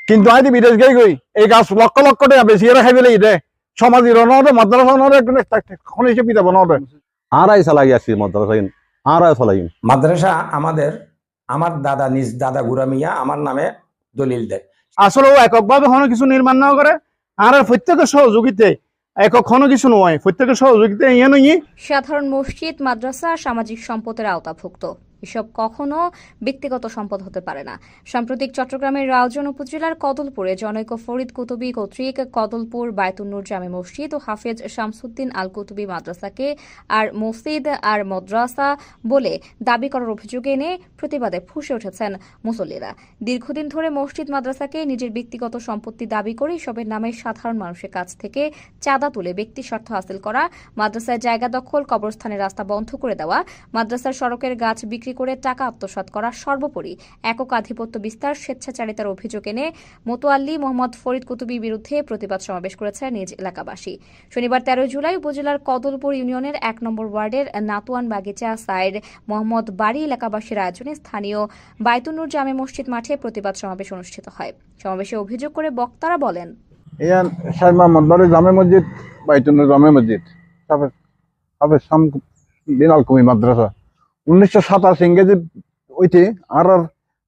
কিন্তু আইদি বিদেশ গই এই গাছ লক্ষ লক্ষ টাকা বেশি এরা খাই ফেলে দে সমাজের নদে মাদ্রাসা নদে একটু খনিশে পিতাব নদে আরাই চালাই আসি মাদ্রাসা আরাই চালাই মাদ্রাসা আমার দাদা নিজ দাদা গুরা মিয়া আমার নামে দলিল দেয়। আসলে ও এককভাবে কোনো কিছু নির্মাণ না করে আর প্রত্যেকের সহযোগিতায় একক কোনো কিছু নয়, প্রত্যেকের সহযোগিতায় ইয়ে নয়। সাধারণ মসজিদ মাদ্রাসা সামাজিক সম্পদের আওতাভুক্ত, এসব কখনো ব্যক্তিগত সম্পদ হতে পারে না। সাম্প্রতিক চট্টগ্রামের রাউজান উপজেলার কদলপুরে জনৈক ফরিদ কুতুবী কর্তৃক কদলপুর বায়তুন্নুর জামে মসজিদ ও হাফেজ শামসুদ্দিন আল কুতুবী মাদ্রাসাকে আর মসজিদ আর মাদ্রাসা বলে দাবি করার অভিযোগ এনে প্রতিবাদে ফুঁসে উঠেছেন মুসল্লিরা। দীর্ঘদিন ধরে মসজিদ মাদ্রাসাকে নিজের ব্যক্তিগত সম্পত্তি দাবি করে এসবের নামে সাধারণ মানুষের কাছ থেকে চাঁদা তুলে ব্যক্তি স্বার্থ হাসিল করা, মাদ্রাসায় জায়গা দখল, কবরস্থানের রাস্তা বন্ধ করে দেওয়া, মাদ্রাসার সড়কের গাছ বিক্রি করে টাকা আত্মসাৎ করা, সর্বোপরি একক আধিপত্য বিস্তার, স্বেচ্ছাচারিতার অভিযোগ এনে মোতোয়াল্লি মোহাম্মদ ফরিদ কুতুবীর বিরুদ্ধে প্রতিবাদ সমাবেশ করেছে নিজ এলাকাবাসী। শনিবার 13 জুলাই উপজেলার কদলপুর ইউনিয়নের 1 নম্বর ওয়ার্ডের নাতুয়ান বাগিচা সাইড মোহাম্মদ বাড়ি এলাকাবাসীর আয়োজনে স্থানীয় বায়তুন্নুর জামে মসজিদ মাঠে প্রতিবাদ সমাবেশ অনুষ্ঠিত হয়। সমাবেশে অভিযোগ করে বক্তারা বলেন, ইয়ান শাহ মোহাম্মদ বাড়ি জামে মসজিদ বায়তুন্নুর জামে মসজিদ হাফেজ শামসুদ্দিন আল কুতুবী মাদ্রাসা 1927 ইংরেজি ওইতে আর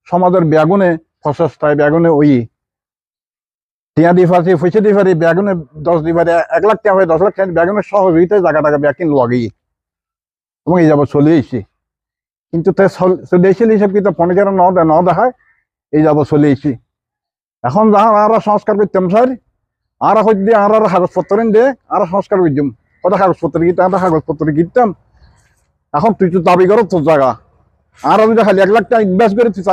সমাজের ব্যাগুনে ফসস্তায় ব্যাগুনে ওই টিয়া দি ফার্সি পয়সা দি পারি ব্যাগুনে 10 দি পারি 1 লাখ টাকা হয় 10 লাখ টাকা ব্যাগুনে সহযোগিতায় জায়গা টাকা ব্যাগ কিন লগেই এবং এই যাব চলে এসেছি। কিন্তু তাই চলে এসেছিল হিসাব কিন্তু ফোনে ন দেখায় এই যাব চলে এসেছি। এখন যাহা আর সংস্কার করতাম স্যার আর হইতে আর কাগজপত্র দিয়ে আর সংস্কার করতাম কত কাগজপত্র কিনতাম আমরা কাগজপত্র কিনতাম। এখন তুই তো দাবি করো তোর জায়গা আর আমি খালি 1 লাখ টাকা ইনভেস্ট করে তুই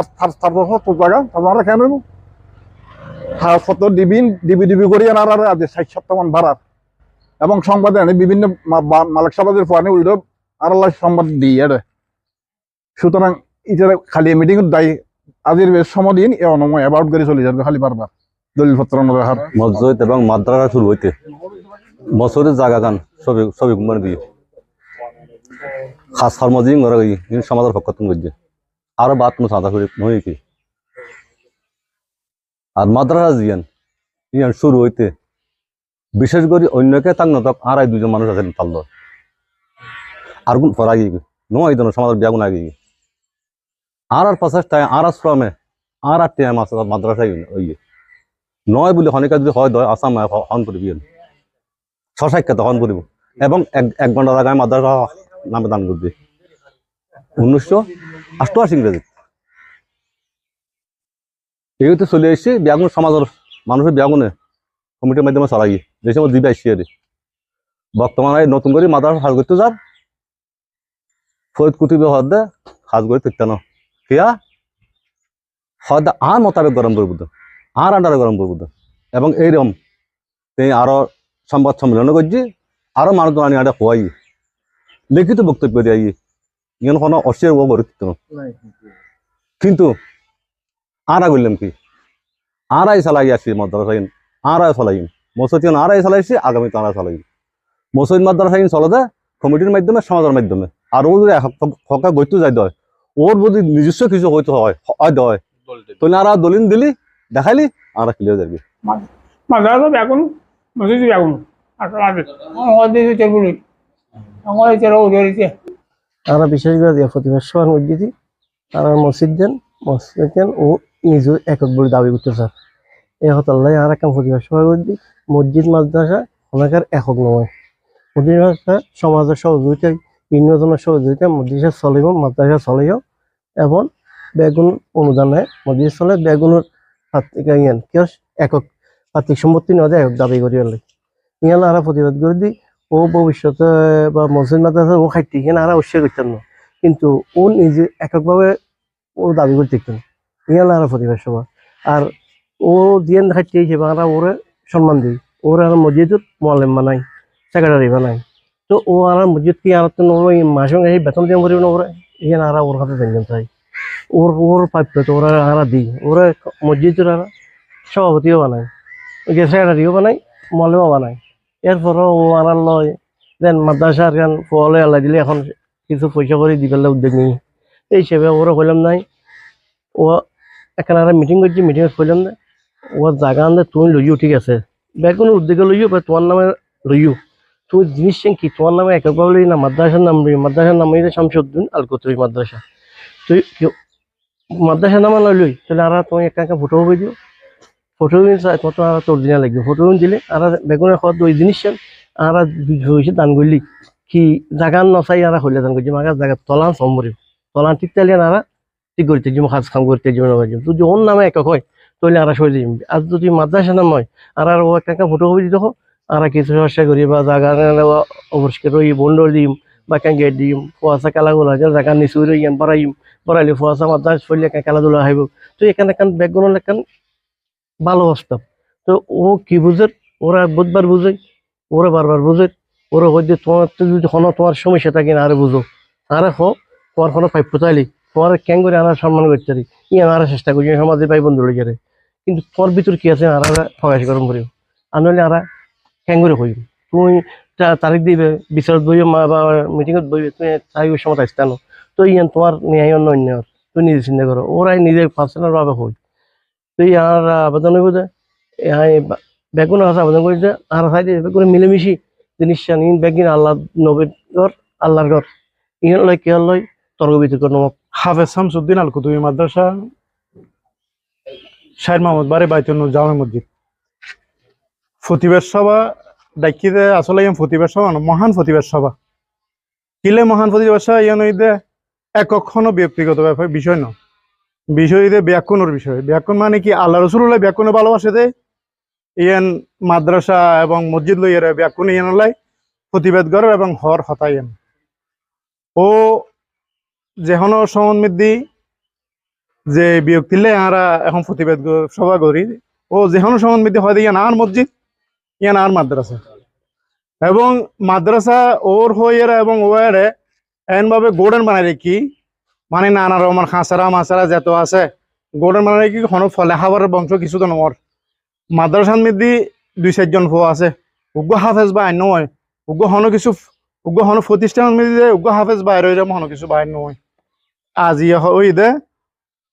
তোর জায়গা তারপর আমরা কেন কাগজপত্র ডিবি করি আর আজ 60 সপ্তাহ ভাড়ার এবং সংবাদে বিভিন্ন মালিক সমাজের পরে উল্টো আর সংবাদ দিই এটা। সুতরাং এটা খালি মিটিং দায়ী আজির সমদিন এ অনময় অ্যাবাউট করে চলে যাবে খালি বারবার দলিলপত্র নদেখার মসজিদ এবং মাদ্রাসা শুরু হইতে বছরের জায়গা গান সবই কুমার দিয়ে খাস মজিং সমাজের পক্ষ করছে আরো বাদ কোনো সাদা করে নয় কি আর মাদ্রাসা জিয়ান ইয়ান শুরু হইতে বিশেষ করে অন্যকে তাক নতক আর 2জন মানুষ আছেন পারল আর কোন ফরা গিয়ে নয় এই ধরনের সমাজের ব্যাগুন আগে আর 50 আর শ্রমে আর মাদ্রাসায় ওই নয় বলে অনেকে যদি হয় দয় আসাম হন করিবি স্বসাক্ষাৎ হন করিব এবং 1 ঘন্টা জায়গায় মাদ্রাসা নামে দান করবে 1988 ইংরেজি এইতে চলে এসেছি ব্যাগুন সমাজের মানুষের ব্যাগুনে কমিটির মাধ্যমে চালাই যে সময় দিবে আসছি আর বর্তমানে নতুন করে মাদ্রাসা সাজ করতে যার ফরিদ কুতুবী হদে সাজ করে থাকতে না কিয়া হদে আর মোতাবেক গরম করবো আর আন্ডারে গরম করবো এবং এইরকম তিনি আরো সংবাদ সম্মেলন করছি আরো মানুষ আনি আটা হওয়াই লিখিত বক্তব্য দিয়ে ইন কোনো অস্বীকার করে কিন্তু আরা করলাম কি আরাই চালাই আসছি মাদ্রাসাইন আরাই চালাই মসজিদ আরাই চালাইছি আগামী তো আরা চালাই মসজিদ মাদ্রাসাইন চলতে কমিটির মাধ্যমে সমাজের মাধ্যমে আর ও যদি হকা গইতে যাই দয় ওর যদি নিজস্ব কিছু হইতে হয় দয় তাহলে আর দলিল দিলি দেখাইলি আর ক্লিয়ার যাবি মাদ্রাসা ব্যাগুন মসজিদ ব্যাগুন তারা বিশেষ করে প্রতিবাদ সভার মধ্যে তারা মসজিদ দেন ও নিজে একক বলে দাবি করতে চান এই হতাল্লাই আর একটা প্রতিবাদ সভার মধ্যে মসজিদ মাদ্রাসা অনেকের একক নয়। মসজিদ মাদ্রাসা সমাজের সহযোগিতায় বিভিন্ন ধরনের সহযোগিতা মসজিদে চলিব মাদ্রাসা চলেও এবং বেগুন অনুদানে মসজিদ চলে বেগুনের কেউ একক আর্থিক সম্পত্তি নয় একক দাবি করি ইয়াল আর প্রতিবাদ করে দিই ও ভবিষ্যতে বা মসজিদ মাদ্রাসা ও খাইতে এখানে আর অস্বীকার করতেন না কিন্তু ও নিজে এককভাবে ও দাবি করে দেখতেন ইয়াল আর প্রতিবাদ সভা আর ও দিয়ে খাইতে হিসেবে আমরা ওরে সম্মান দিই ওর আর মসজিদত মোয়াল্লেম বানাই সেক্রেটারি বানাই তো ও আর মসজিদ কি আর তো মাসে এই বেতন দিয়ে করিব না ওরা এখানে আর ওর হাতে জানতেন তাই ওর প্রাপ্য তো ওরা আর দিই ওরা মসজিদের আর সভাপতিও বানায় সেক্রেটারিও বানাই মোয়াল্লেমও বানায় এরপরও ও আর লয় দেন মাদ্রাসার গান ফলে আল্লাহ দিলে এখন কিছু পয়সা করে দিবেলে উদ্যোগ নিই এই হিসেবে ওরা কইলাম নাই ও এখানে আর মিটিং করছি মিটিংয়ে কইলাম না ও জায়গা আনলে তুমি লইও ঠিক আছে বেগুনের উদ্যোগে লইও বা তোমার নামে লইও তুমি জিনিস কি তোমার নামে এককভাবে লই না মাদ্রাসার নাম লইও মাদ্রাসার নাম হইলে শামসুদ্দিন আল কতরি মাদ্রাসা তুই মাদ্রাসার নাম লই তাহলে আর তুমি একা ফটো হবে দিও ফটো চাই তোমার আর তোর দিনা লাগবে ফটো দিলে আর বেগুনের খাওয়া দুই জিনিস আর হয়েছে দান করলি কি জায়গা নচাই আর হইলে দান করছি মাগার জায়গা তলান সম্বরি তলান ঠিক তাহলে আর ঠিক করতে যাবো কাজ কাম করতে যাবো না তুই ওর নামে একক হয় তাহলে আর সরে যাবি আর যদি মাদ্রাসা নাম হয় আর ও একটা ফটো কপি দিতে আর কিছু সমস্যা করি বা জায়গা অপরিষ্কার রই বন্ড দিম বা কেন গেট দিম ফুয়াশা খেলাগুলো জায়গা নিচু রইম বাড়াইলে ফুয়াশা মাদ্রাস ফেললে খেলাধুলা হইব তো এখানে এখান ব্যাকগ্রাউন্ড এখান ভালো বাস্তব তো ও কি বুঝে ওরা বুধবার বুঝে ওরা বারবার বুঝে ওরা হয়তো তোমার তো যদি কোনো তোমার সমস্যা থাকে না আরে বুঝো আরে তোমার কোনো প্রাপ্য চাইলি তোমার ক্যাং করে আনার সম্মান করতে পারি আনার চেষ্টা করি সমাজে পাই বন্ধু লেগে কিন্তু তোর ভিতর কি আছে আর ফকাশ গরম করি আনলে আর ক্যাং করে করি তুমি তারিখ দিবে বিচারত বইবে বা মিটিংত বইবে তুমি চাই ওই সময় আসতে আনো তো তোমার ন্যায় অন্য অন্য তুমি নিজে চিন্তা করো ওরাই নিজে পার্সোনাল ভাবে হই তুই আর আবেদন হইব যে বেগুন আছে আবেদন করি যে আর সাইডে বেগুন মিলেমিশি জিনিস ইন বেগিন আল্লাহ নবীর ঘর আল্লাহর ঘর ইন লয় কে লয় তর্ক বিতর্ক নমক হাফেজ শামসুদ্দিন আল কুতুবী মাদ্রাসা শাহের মোহাম্মদ বাড়ি বাইতুল নূর জামে মসজিদ প্রতিবাদ সভা ডাকিতে আসলে প্রতিবাদ সভা না মহান প্রতিবাদ সভা কিলে মহান প্রতিবাদ সভা ইয়ান হইতে একক্ষণ ব্যক্তিগত ব্যাপার বিষয় নয় বিষয় হইতে ব্যাকরণের বিষয় ব্যাকরণ মানে কি আল্লাহ রসুল্লাহ ব্যাকরণে ভালোবাসে দেয় ইয়ান মাদ্রাসা এবং মসজিদ লইয়ার ব্যাকরণ ইয়ান লাই প্রতিবাদ করার এবং হর হতাইন ও যেহন সমন্বৃদ্ধি যে ব্যক্তিলে আমরা এখন প্রতিবাদ সভা করি ও যেহন সমন্বৃদ্ধি হয় ইয়ান আর মসজিদ ইয়ান আর মাদ্রাসা এবং মাদ্রাসা ওর হইয়ারা এবং ওয়ারে এমনভাবে গোডেন বানাই রেখি মানে নানা রকমের খাঁচারা মাছারা যত আছে গোডেন বানাই রেখি কোনো ফলে হাওয়ার বংশ কিছু তো নমর মাদ্রাসার মধ্যে 2-4 জন ফুয়া আছে উগ্র হাফেজ বা নয় উগ্র হনো কিছু উগ্র হনো প্রতিষ্ঠানের মধ্যে উগ্র হাফেজ বাইরে এরকম হনো কিছু বাইরে নয় আজ ওই দে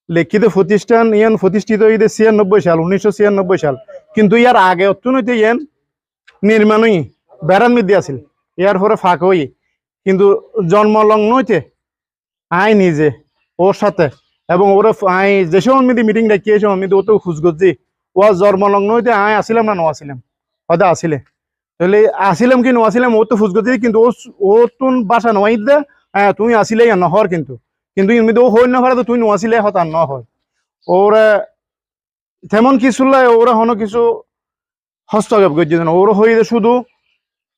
লিখিত প্রতিষ্ঠান ইয়ান প্রতিষ্ঠিত হইতে 96 সাল 1996 সাল কিন্তু ইয়ার আগে অত্যনৈতিক ইয়ান নির্মাণই বেড়ান মধ্যে আছিল ইয়ার পরে ফাঁক হই কিন্তু জন্মলগ্ন হইতে আই নিজে ওর সাথে এবং ওরা আই যে সময় মধ্যে মিটিং ডাকিয়ে সময় মধ্যে ও তো খুঁজ করছি ও জন্মলগ্ন হইতে আই আসিলাম না আসিলাম হয়তো আসিলে তাহলে আসিলাম কি আসিলাম ও তো খুঁজ করছি কিন্তু ও তুন বাসা নয় দে হ্যাঁ তুমি আসিলে নহর কিন্তু এর মধ্যে ও হই না পারে তো তুই আসিলে হতা ন হয় ওরা তেমন কিছু ওরা হনো কিছু হস্তক্ষেপ করছে না ওরা হইতে শুধু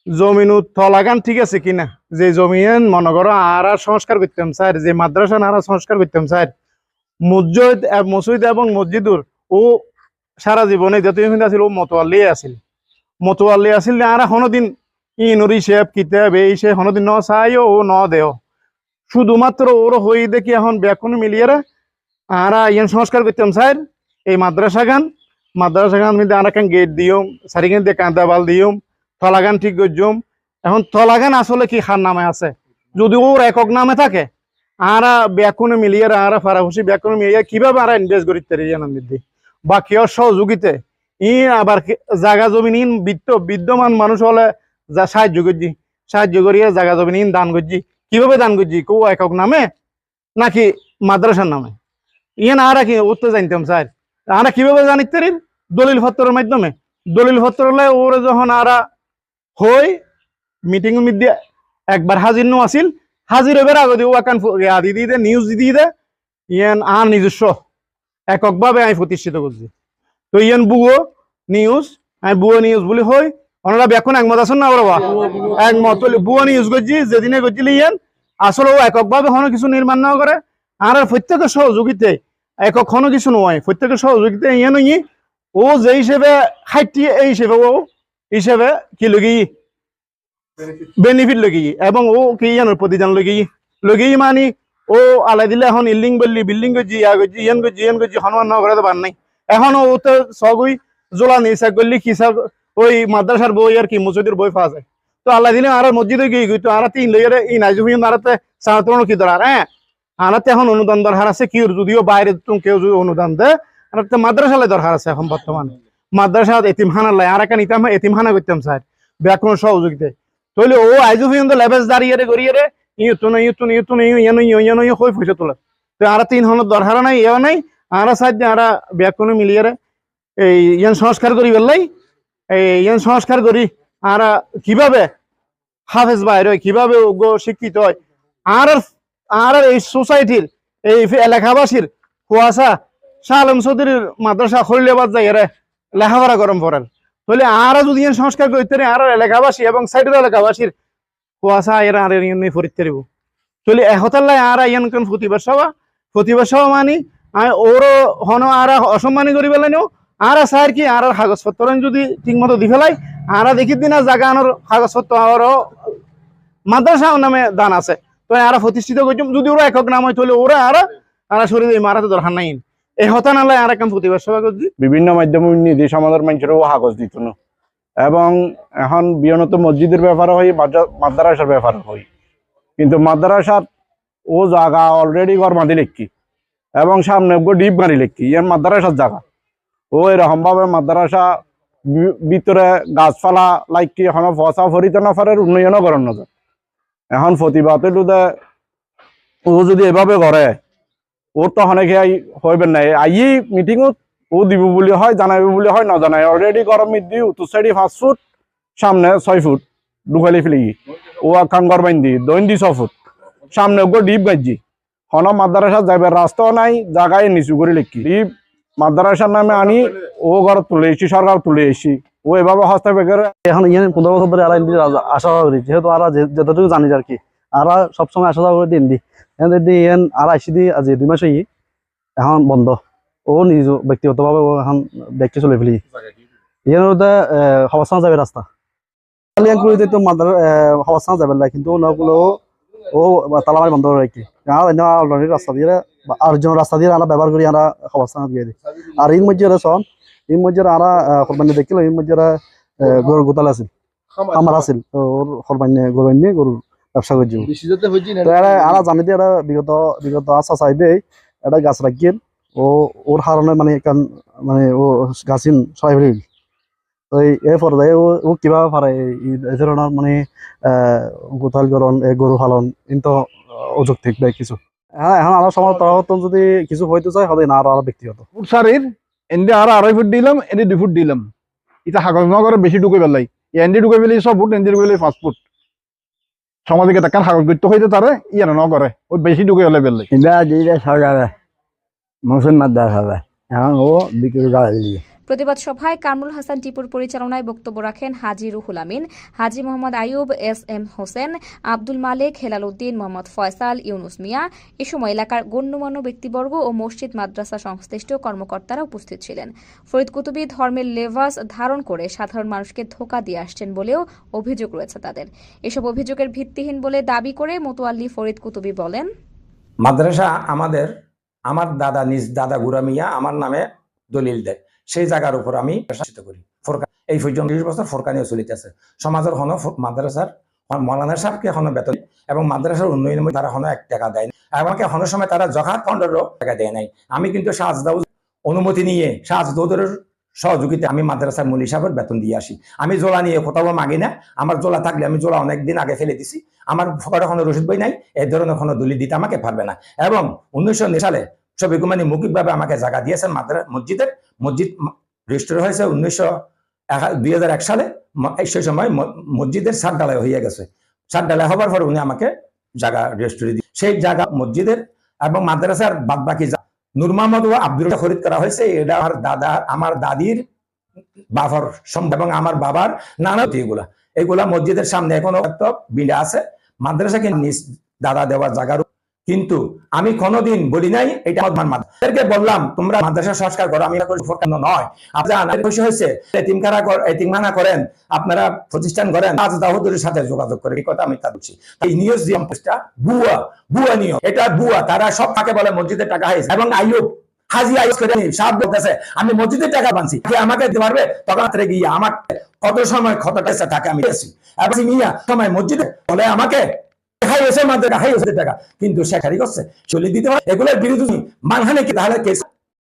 জমিন তলাগান ঠিক আছে কিনা যে জমিন মনে করো আর সংস্কার করতাম স্যার যে মাদ্রাসা আর সংস্কার করতাম স্যার মসজিদ এবং মসজিদুর ও সারা জীবনে যতদিন আছিল ও মতোয়াল্লি আছিল আর হনদিন ইনুরি শেপ কিতাব এই সে হনদিন ন চাইও ও ন দেও শুধুমাত্র ওর হই দেখি এখন ব্যাকুন মিলিয়ে আর ইয়ান সংস্কার করতাম স্যার এই মাদ্রাসা গান মধ্যে আর কান গেট দিও সারিখান দিয়ে কান্দাবাল দিও থলাগান ঠিক করছুম এখন থলাগান আসলে কি খার নামে আছে যদি ওর একক নামে থাকে আর ব্যাকুনে মিলিয়ে আর ফারাফুসি ব্যাকুনে মিলিয়ে কিভাবে আর ইনভেস্ট করিতে মধ্যে বা কেউ সহযোগিতে আবার জায়গা জমিন বিদ্যমান মানুষ হলে যা সাহায্য করিয়ে জায়গা জমিন দান করছি কিভাবে দান করছি কেউ একক নামে নাকি মাদ্রাসার নামে আর কি উঠতে জানতাম স্যার আমরা কিভাবে জানিতে পারি দলিল পত্রের মাধ্যমে দলিল পত্র ওরা যখন আরা হই মিটিং এর মধ্যে একবার হাজির নো আসিল হাজির হইবার আগে ও একান আদি দিয়ে দে নিউজ দিয়ে দে ইয়ান আর নিজস্ব এককভাবে আমি প্রতিষ্ঠিত করছি তো ইয়ান বুয়ো নিউজ আমি বুয়ো নিউজ বলি হই ওনারা এখন একমত আছেন না ওরা একমত বুয়ো নিউজ করছি যেদিনে করছিল ইয়ান আসলে ও এককভাবে কোনো কিছু নির্মাণ না করে আর প্রত্যেকের সহযোগিতে একক কোনো কিছু নয় প্রত্যেকের সহযোগিতা ইয়ান ও যে হিসেবে খাইটি এই হিসেবে ও হিসেবে কি লগি বেনিফিট লগি এবং ও কি ইয়ানোর প্রতিদান লগি মানি ও আলাই দিলে এখন ইল্ডিং বললি বিল্ডিং করছি ইয়ান করছি হনুমান নগরে তো বার নাই এখন ও তো সগুই জোলা নিশা করলি কিসা ওই মাদ্রাসার বই আর কি মসজিদের বই পাওয়া যায় তো আল্লাহ দিলে আর মসজিদে গিয়ে তো আর তিন লইয়ারে এই নাইজুহিন আরাতে সাধারণ কি দরকার হ্যাঁ আনাতে এখন অনুদান দরকার আছে কি যদিও বাইরে তুমি কেউ যদি অনুদান দেয় আর একটা মাদ্রাসালে দরকার আছে এখন বর্তমানে মাদ্রাসা এতিমখানা লাই আর একটা নিতাম এতিমখানা করতাম স্যার ব্যাকরণ সহযোগিতায় তাহলে ও আইজু পর্যন্ত লেবেস দাঁড়িয়ে রে গড়িয়ে রে ইয়ে হয়ে পয়সা তোলা তো আর 3 হনের দরকার নাই এও নাই আর সাহায্য আর ব্যাকরণ মিলিয়ে রে এই ইয়ান সংস্কার করি বেলাই এই ইয়ান সংস্কার করি আর কিভাবে হাফেজ বাইর হয় কিভাবে শিক্ষিত হয় আর আর এই সোসাইটির এই এলাকাবাসীর কুয়াশা শাহ আলম চৌধুরীর মাদ্রাসা খলিলাবাদ যাই এরা লেখাপড়া গরম পড়েন তাহলে আর যদি সংস্কার করতে আর এলাকাবাসী এবং সাইডের এলাকাবাসীর কুয়াশা এরা আর পরীক্ষা দিব তাহলে একতাল্লাই আর ইয়ান কোন প্রতিবার সভা মানি ওরও হন আর অসম্মানী করি পেলাইও আর স্যার কি আর কাগজপত্র যদি ঠিক মতো দি ফেলাই আর দেখি দিন জায়গা আনার কাগজপত্র আরো মাদ্রাসা নামে দান আছে তো আর প্রতিষ্ঠিত করছুম যদি ওরা একক নাম হয় তাহলে ওরা আর শরীরে মারাতে দরকার নাই এই হতা নালাই আর একদম প্রতিবার সভা করছি বিভিন্ন মাধ্যমে নিধি সমাজের মানুষেরও কাগজ দিত না এবং এখন বিয়নত মসজিদের ব্যাপারে হয় মাদ্রাসার ব্যাপারে হয় কিন্তু মাদ্রাসার ও জায়গা অলরেডি ঘর বাঁধি লেখি এবং সামনে ডিপ গাড়ি লেখি ইয়ার মাদ্রাসার জায়গা ও এরকম ভাবে মাদ্রাসা ভিতরে গাছপালা লাইকি এখন ফসা ফরিত নফারের উন্নয়নও করার নজর এখন প্রতিবাদে ও যদি এভাবে করে ওর তো অনেকে হইবেন না আই মিটিংত ও দিব বলে হয় জানাইব বলে হয় না জানাই অলরেডি গরম মিদি উত্তর সাইডে 5 ফুট সামনে 6 ফুট ঢুকালি ফেলি ও কাঙ্গর বাইন্দি দৈন্দি 6 ফুট সামনে ডিপ গাইজি হন মাদ্রাসা যাইবার রাস্তাও নাই জায়গায় নিচু করে লিখি ডিপ মাদ্রাসার নামে আনি ও ঘর তুলে এসছি সরকার তুলে এসছি ও এভাবে হস্তক্ষেপ করে এখন ইয়ান 15 বছর ধরে আড়াই আশা করি যেহেতু আর যতটুকু জানি আর কি আর সবসময় আশা করে দিন দি ইয়ান আর আইসি দি আজ 2 মাস হই এখন বন্ধ ও নিজ ব্যক্তিগতভাবে ও এখন দেখতে চলে ফেলি ইয়ান ওটা অবস্থান যাবে রাস্তা ইয়ান করে তো মাদ্রাসা অবস্থান যাবে না কিন্তু ওগুলো ও তালামারি বন্ধ করে রাখি আর অলরেডি রাস্তা দিয়ে আর জন রাস্তা দিয়ে আমরা ব্যবহার করি আমরা অবস্থান দিয়ে দিই আর এর মধ্যে সন এর মধ্যে আমরা কোরবানি দেখিল এর মধ্যে গরু গোতাল আছিল আমার আছিল তো ওর কোরবানি গরুর ব্যবসা করছি আর জানি দিয়ে বিগত আশা চাইবে এটা গাছ রাখিয়েন ওর কারণে মানে মানে ও গাছিন সবাই ফেলে তো এই পর্যায়ে ও কিভাবে পারে এই ধরনের মানে গোতাল গরু পালন কিন্তু অযৌক্তিক বা কিছু হ্যাঁ এখন আমার সমাজ তখন যদি কিছু হইতে চাই হবে না আরো ব্যক্তিগত ফুট সারির এনে আর 2.5 ফুট দিলাম এনে 2 ফুট দিলাম এটা কাগজ নগরে বেশি ঢুকে পেলাই এনে ঢুকে পেলে 6 ফুট এনে ঢুকে পেলে 5 ফুট সমাজকে টাকার কাগজ করতে হইতে তারে ইয়ার নগরে ওই বেশি ঢুকে হলে পেলাই এটা যেটা সরকারে মুসলিম মাদ্রাসা এখন ও বিক্রি করা দিলি প্রতিবাদ সভায় কামরুল হাসান টিপুর পরিচালনায় বক্তব্য রাখেন হাজী রুহুল আমিন, হাজী মোহাম্মদ আইয়ুব, এস.এম. হোসেন, আব্দুল মালেক, হেলাল উদ্দিন, মোহাম্মদ ফয়সাল, ইউনুস মিয়া। এ সময় এলাকার গণ্যমান্য ব্যক্তিবর্গ ও মসজিদ মাদ্রাসা সংশ্লিষ্ট কর্মকর্তারা উপস্থিত ছিলেন। ফরিদ কুতুবী ধর্মের লেভাস ধারণ করে সাধারণ মানুষকে ধোঁকা দিয়ে আসছেন বলেও অভিযোগ রয়েছে তাদের। এসব অভিযোগের ভিত্তিহীন বলে দাবি করে মোতোয়াল্লি ফরিদ কুতুবী বলেন, মাদ্রাসা আমার দাদা নিজ দাদা গুরামিয়া আমার নামে দলিল দেয়, সেই জায়গার উপর আমি প্রশাসিত করি। এই পর্যন্ত 30 বছর ফোরকানিও চলিতেছে। সমাজের হন মাদ্রাসার মৌলানা সাহেবকে হন বেতন এবং মাদ্রাসার উন্নয়নের তারা হন 1 টাকা দেয় না। আমাকে হনের সময় তারা জকাত ফান্ডের টাকা দেয় নাই। আমি কিন্তু শাহজাদ অনুমতি নিয়ে শাহজাদের সহযোগিতা আমি মাদ্রাসার মূল হিসাবের বেতন দিয়ে আসি। আমি জোলা নিয়ে কোথাও মাগি না। আমার জোলা থাকলে আমি জোলা অনেকদিন আগে ফেলে দিছি। আমার ফকরে কোনো রসিদ বই নাই, এই ধরনের কোনো দলিল দিতে আমাকে পারবে না। এবং 1909 সালে শফিক উমানি মৌখিকভাবে আমাকে জায়গা দিয়েছেন মসজিদ রেজিস্টার হয়েছে 2001 সালে। সেই সময় মসজিদের ছাদ ঢালাই হয়ে গেছে। ছাদ ঢালাই হবার পর উনি আমাকে জায়গা রেজিস্ট্রি দিয়ে সেই জায়গা মসজিদের এবং মাদ্রাসার বাদ বাকি নূর মোহাম্মদ ও আব্দুল খরিদ করা হয়েছে। এটা আমার দাদির বাবার এবং আমার বাবার নানা এগুলা মসজিদের সামনে এখনো একটা বিড়া আছে। মাদ্রাসাকে নিজ দাদা দেওয়ার জায়গার কিন্তু আমি কোনোদিন বলি নাই এটা আমার মাদ্রাসাকে বললাম তোমরা মাদ্রাসা সংস্কার করো। আমি নয় আপনার খুশি হয়েছে এতিমখানা করেন, আপনারা প্রতিষ্ঠান করেন, দাউদের সাথে যোগাযোগ করে এই কথা আমি তা বলছি। এই নিউজ দিয়ামটা বুয়া নিয়ম, এটা বুয়া। তারা সব তাকে বলে মসজিদের টাকা হয়েছে এবং আইয়ুব হাজি আইয়ুব করে সাহায্য করতেছে আমি মসজিদের টাকা বানছি আমাকে দিতে পারবে তখন গিয়ে আমার কত সময় কত টাকা থাকে আমি দিয়েছি এবং মিয়া সময় মসজিদে বলে আমাকে টাকা কিন্তু সে খারি করছে চলে দিতে হয়। এগুলোর বিরুদ্ধে মানহানি কি তাহলে কেস